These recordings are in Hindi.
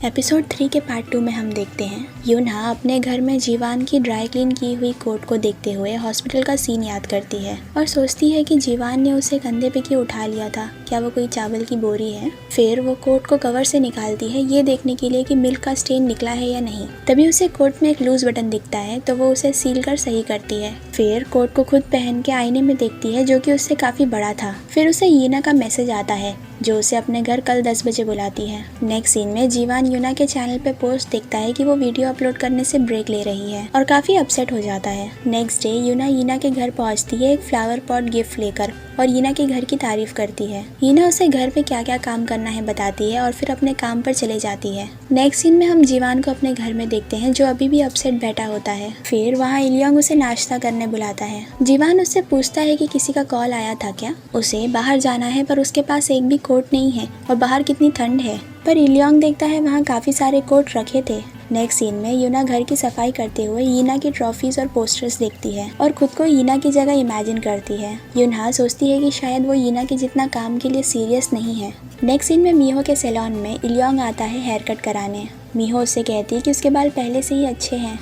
एपिसोड 3 के पार्ट 2 में हम देखते हैं यूना अपने घर में जीवान की ड्राई क्लीन की हुई कोट को देखते हुए हॉस्पिटल का सीन याद करती है और सोचती है कि जीवान ने उसे कंधे पे क्यों उठा लिया था, क्या वो कोई चावल की बोरी है। फिर वो कोट को कवर से निकालती है ये देखने के लिए कि मिल्क का स्टेन निकला है या नहीं। तभी उसे कोट में एक लूज बटन दिखता है तो वो उसे सील कर सही करती है। फिर कोट को खुद पहन के आईने में देखती है जो कि उससे काफी बड़ा था। फिर उसे यूना का मैसेज आता है जो उसे अपने घर कल 10 बजे बुलाती है। नेक्स्ट सीन में जीवान यूना के चैनल पे पोस्ट देखता है कि वो वीडियो अपलोड करने से ब्रेक ले रही है और काफी अपसेट हो जाता है। नेक्स्ट डे यूना के घर पहुंचती है एक फ्लावर पॉट गिफ्ट लेकर और यूना के घर की तारीफ करती है। यूना उसे घर पे क्या क्या काम करना है बताती है और फिर अपने काम पर चले जाती है। नेक्स्ट सीन में हम जीवान को अपने घर में देखते हैं जो अभी भी अपसेट बैठा होता है। फिर वहाँ इलियांग उसे नाश्ता करने बुलाता है। जीवान उससे पूछता है कि किसी का कॉल आया था क्या। उसे बाहर जाना है पर उसके पास एक भी कोट नहीं है और बाहर कितनी ठंड है। पर इलियांग देखता है वहाँ काफी सारे कोट रखे थे। नेक्स्ट सीन में यूना घर की सफाई करते हुए यूना की ट्रॉफीज और पोस्टर्स देखती है और खुद को यूना की जगह इमेजिन करती है। यूना सोचती है कि शायद वो यूना के जितना काम के लिए सीरियस नहीं है। नेक्स्ट सीन में मीहो के सैलून में इलियांग आता है हेयर कट कराने। मीहो उससे कहती है कि उसके बाल पहले से ही अच्छे हैं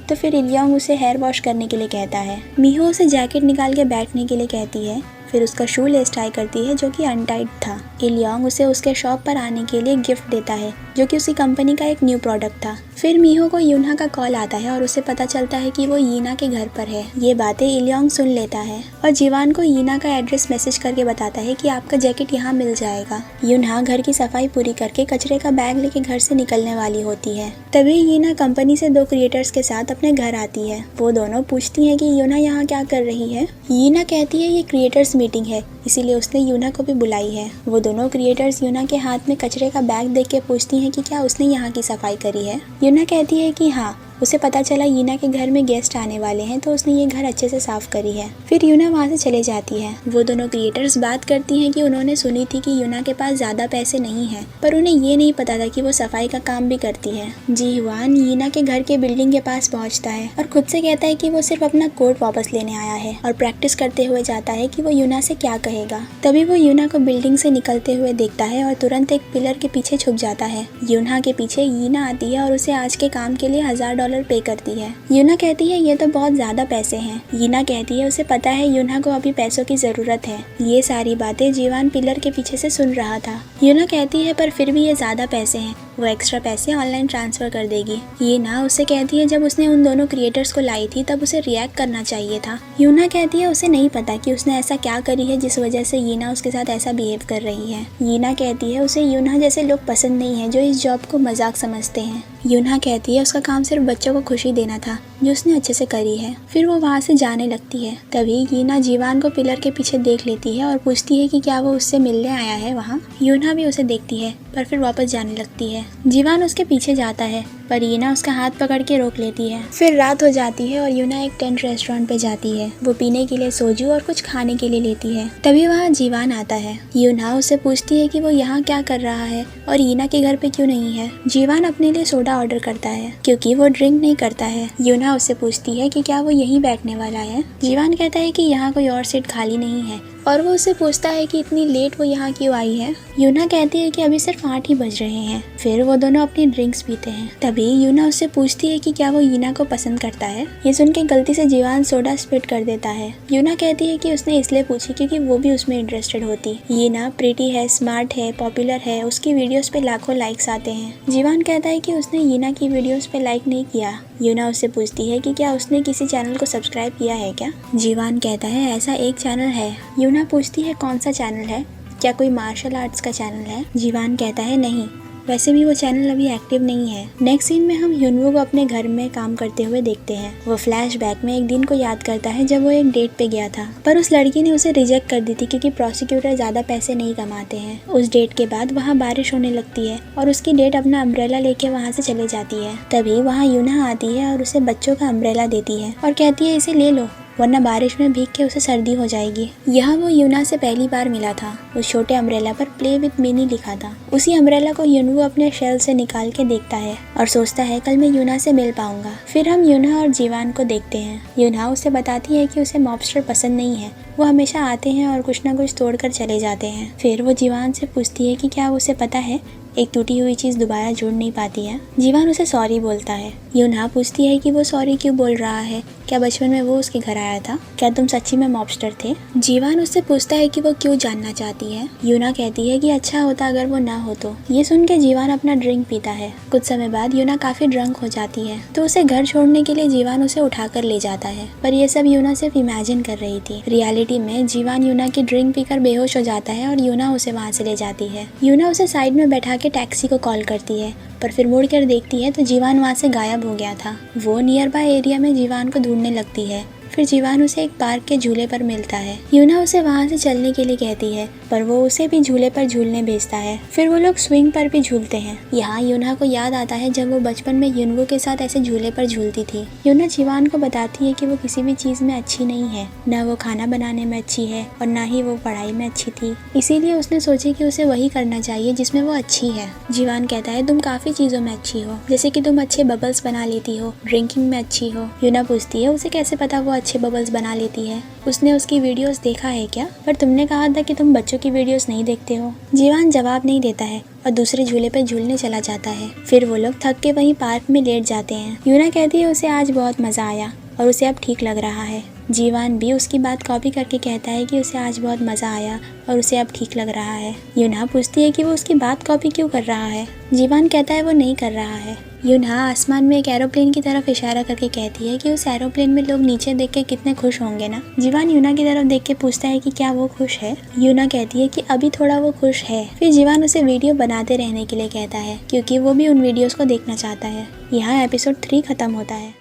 तो फिर इलियांग उसे हेयर वॉश करने के लिए कहता है। मीहो उसे जैकेट निकाल के बैठने के लिए कहती है। फिर उसका शू लेस टाई करती है जो कि अनटाइड था। इलियांग उसे उसके शॉप पर आने के लिए गिफ्ट देता है जो कि उसी कंपनी का एक न्यू प्रोडक्ट था। फिर मीहो को यूना का कॉल आता है और उसे पता चलता है कि वो यीना के घर पर है। ये बातें इलियांग सुन लेता है और जीवान को यीना का एड्रेस मैसेज करके बताता है कि आपका जैकेट यहाँ मिल जाएगा। यूना घर की सफाई पूरी करके कचरे का बैग लेके घर से निकलने वाली होती है। तभी यीना कंपनी से 2 क्रिएटर्स के साथ अपने घर आती है। वो दोनों पूछती है कि यूना यहाँ क्या कर रही है। यीना कहती है ये क्रिएटर्स मीटिंग है इसीलिए उसने यूना को भी बुलाई है। वो दोनों क्रिएटर्स यूना के हाथ में कचरे का बैग देख के पूछती हैं कि क्या उसने यहाँ की सफाई करी है। यूना कहती है कि हाँ, उसे पता चला यूना के घर में गेस्ट आने वाले हैं तो उसने ये घर अच्छे से साफ करी है। फिर यूना वहाँ से चले जाती है। वो दोनों क्रिएटर्स बात करती हैं कि उन्होंने सुनी थी कि यूना के पास ज़्यादा पैसे नहीं हैं पर उन्हें ये नहीं पता था कि वो सफाई का काम भी करती है। जीवान यूना के घर के बिल्डिंग के पास पहुँचता है और खुद से कहता है कि वो सिर्फ अपना कोट वापस लेने आया है और प्रैक्टिस करते हुए जाता है कि वो यूना से क्या कहेगा। तभी वो यूना को बिल्डिंग से निकलते हुए देखता है और तुरंत एक पिलर के पीछे छुप जाता है। यूना के पीछे यीना आती है और उसे आज के काम के लिए $1000 पे करती है। यूना कहती है ये तो बहुत ज्यादा पैसे हैं। यीना कहती है उसे पता है यूना को अभी पैसों की जरूरत है। ये सारी बातें जीवान पिलर के पीछे से सुन रहा था। यूना कहती है पर फिर भी ये ज्यादा पैसे हैं, वो एक्स्ट्रा पैसे ऑनलाइन ट्रांसफर कर देगी। यीना उसे कहती है जब उसने उन दोनों क्रिएटर्स को लाई थी तब उसे रिएक्ट करना चाहिए था। यूना कहती है उसे नहीं पता कि उसने ऐसा क्या करी है जिस वजह से यीना उसके साथ ऐसा बिहेव कर रही है। यीना कहती है उसे यूना जैसे लोग पसंद नहीं है जो इस जॉब को मजाक समझते हैं। यूना कहती है उसका काम सिर्फ बच्चों को खुशी देना था जो उसने अच्छे से करी है। फिर वो वहाँ से जाने लगती है। तभी यीना जीवान को पिलर के पीछे देख लेती है और पूछती है कि क्या वो उससे मिलने आया है वहाँ। यूना भी उसे देखती है पर फिर वापस जाने लगती है। जीवान उसके पीछे जाता है पर यीना उसका हाथ पकड़ के रोक लेती है। फिर रात हो जाती है और यूना एक टेंट रेस्टोरेंट पे जाती है। वो पीने के लिए सोजू और कुछ खाने के लिए लेती है। तभी वहाँ जीवान आता है। यूना उससे पूछती है कि वो यहाँ क्या कर रहा है और यीना के घर पे क्यों नहीं है। जीवान अपने लिए सोडा ऑर्डर करता है क्योंकि वो ड्रिंक नहीं करता है। यूना उससे पूछती है कि क्या वो यहीं बैठने वाला है। जीवान कहता है कि यहाँ कोई और सीट खाली नहीं है और वो उससे पूछता है कि इतनी लेट वो यहाँ क्यों आई है। यूना कहती है कि अभी सिर्फ 8 ही बज रहे हैं। फिर वो दोनों अपनी ड्रिंक्स पीते हैं। तभी यूना उससे पूछती है कि क्या वो यीना को पसंद करता है। ये सुन के गलती से जीवान सोडा स्पिट कर देता है। यूना कहती है कि उसने इसलिए पूछी क्योंकि वो भी उसमें इंटरेस्टेड होती। यीना प्रिटी है, स्मार्ट है, पॉपुलर है, उसकी वीडियोस पे लाखों लाइक्स आते हैं। जीवान कहता है कि उसने यीना की वीडियोस पे लाइक नहीं किया। यूना उससे पूछती है कि क्या उसने किसी चैनल को सब्सक्राइब किया है क्या। जीवान कहता है ऐसा एक चैनल है। यूना पूछती है कौन सा चैनल है, क्या कोई मार्शल आर्ट्स का चैनल है। जीवान कहता है नहीं, वैसे भी वो चैनल अभी एक्टिव नहीं है। नेक्स्ट सीन में हम यूनवू को अपने घर में काम करते हुए देखते हैं। वो फ्लैशबैक में एक दिन को याद करता है जब वो एक डेट पे गया था पर उस लड़की ने उसे रिजेक्ट कर दी थी क्योंकि प्रोसिक्यूटर ज्यादा पैसे नहीं कमाते हैं। उस डेट के बाद वहाँ बारिश होने लगती है और उसकी डेट अपना अम्ब्रेला लेके वहाँ से चले जाती है। तभी वहाँ यूना आती है और उसे बच्चों का अम्ब्रेला देती है और कहती है इसे ले लो वरना बारिश में भीग के उसे सर्दी हो जाएगी। यहाँ वो यूना से पहली बार मिला था। उस छोटे अम्ब्रेला पर प्ले विद मिनी लिखा था। उसी अम्ब्रेला को यूनवू अपने शेल से निकाल के देखता है और सोचता है कल मैं यूना से मिल पाऊंगा। फिर हम यूना और जीवान को देखते हैं। यूना उसे बताती है कि उसे मॉब्स्टर पसंद नहीं है, वो हमेशा आते हैं और कुछ ना कुछ तोड़कर चले जाते हैं। फिर वो जीवान से पूछती है कि क्या उसे पता है एक टूटी हुई चीज दोबारा जुड़ नहीं पाती है। जीवान उसे सॉरी बोलता है। यूनहा पूछती है कि वो सॉरी क्यों बोल रहा है, क्या बचपन में वो उसके घर आया था, क्या तुम सच्ची में मॉबस्टर थे। जीवान उससे पूछता है कि वो क्यों जानना चाहती है। यूना कहती है कि अच्छा होता अगर वो ना हो तो। ये सुन के जीवान अपना ड्रिंक पीता है। कुछ समय बाद यूना काफी ड्रंक हो जाती है तो उसे घर छोड़ने के लिए जीवान उसे उठाकर ले जाता है, पर ये सब यूना सिर्फ इमेजिन कर रही थी। रियलिटी में जीवान यूना की ड्रिंक पीकर बेहोश हो जाता है और यूना उसे वहाँ से ले जाती है। यूना उसे साइड में बैठा के टैक्सी को कॉल करती है, पर फिर मुड़ कर देखती है तो जीवान वहाँ से गायब हो गया था। वो नियर बाय एरिया में जीवान को ढूंढने लगती है। फिर जीवान उसे एक पार्क के झूले पर मिलता है। यूना उसे वहाँ से चलने के लिए कहती है, पर वो उसे भी झूले पर झूलने भेजता है। फिर वो लोग स्विंग पर भी झूलते हैं। यहाँ यूना को याद आता है जब वो बचपन में युनवो के साथ ऐसे झूले पर झूलती थी। यूना जीवान को बताती है कि वो किसी भी चीज में अच्छी नहीं है, न वो खाना बनाने में अच्छी है और न ही वो पढ़ाई में अच्छी थी, इसीलिए उसने सोचे कि उसे वही करना चाहिए जिसमें वो अच्छी है। जीवान कहता है तुम काफी चीजों में अच्छी हो, जैसे कि तुम अच्छे बबल्स बना लेती हो, ड्रिंकिंग में अच्छी हो। यूना पूछती है उसे कैसे पता वो अच्छे बबल्स बना लेती है, उसने उसकी वीडियोस देखा है क्या, पर तुमने कहा था कि तुम बच्चों की वीडियोस नहीं देखते हो। जीवान जवाब नहीं देता है और दूसरे झूले पर झूलने चला जाता है। फिर वो लोग थक के वहीं पार्क में लेट जाते हैं। यूना कहती है उसे आज बहुत मजा आया और उसे अब ठीक लग रहा है। जीवान भी उसकी बात कॉपी करके कहता है कि उसे आज बहुत मजा आया और उसे अब ठीक लग रहा है। यूना पूछती है कि वो उसकी बात कॉपी क्यों कर रहा है। जीवान कहता है वो नहीं कर रहा है। यूना आसमान में एक एरोप्लेन की तरफ इशारा करके कहती है कि उस एरोप्लेन में लोग नीचे देख के कितने खुश होंगे ना। जीवान यूना की तरफ देख के पूछता है कि क्या वो खुश है। यूना कहती है कि अभी थोड़ा वो खुश है। फिर जीवान उसे वीडियो बनाते रहने के लिए कहता है क्योंकि वो भी उन वीडियोस को देखना चाहता है। यहाँ एपिसोड 3 खत्म होता है।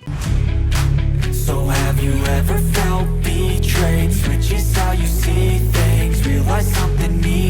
So have you ever felt betrayed? Switches how you see things, realize something needs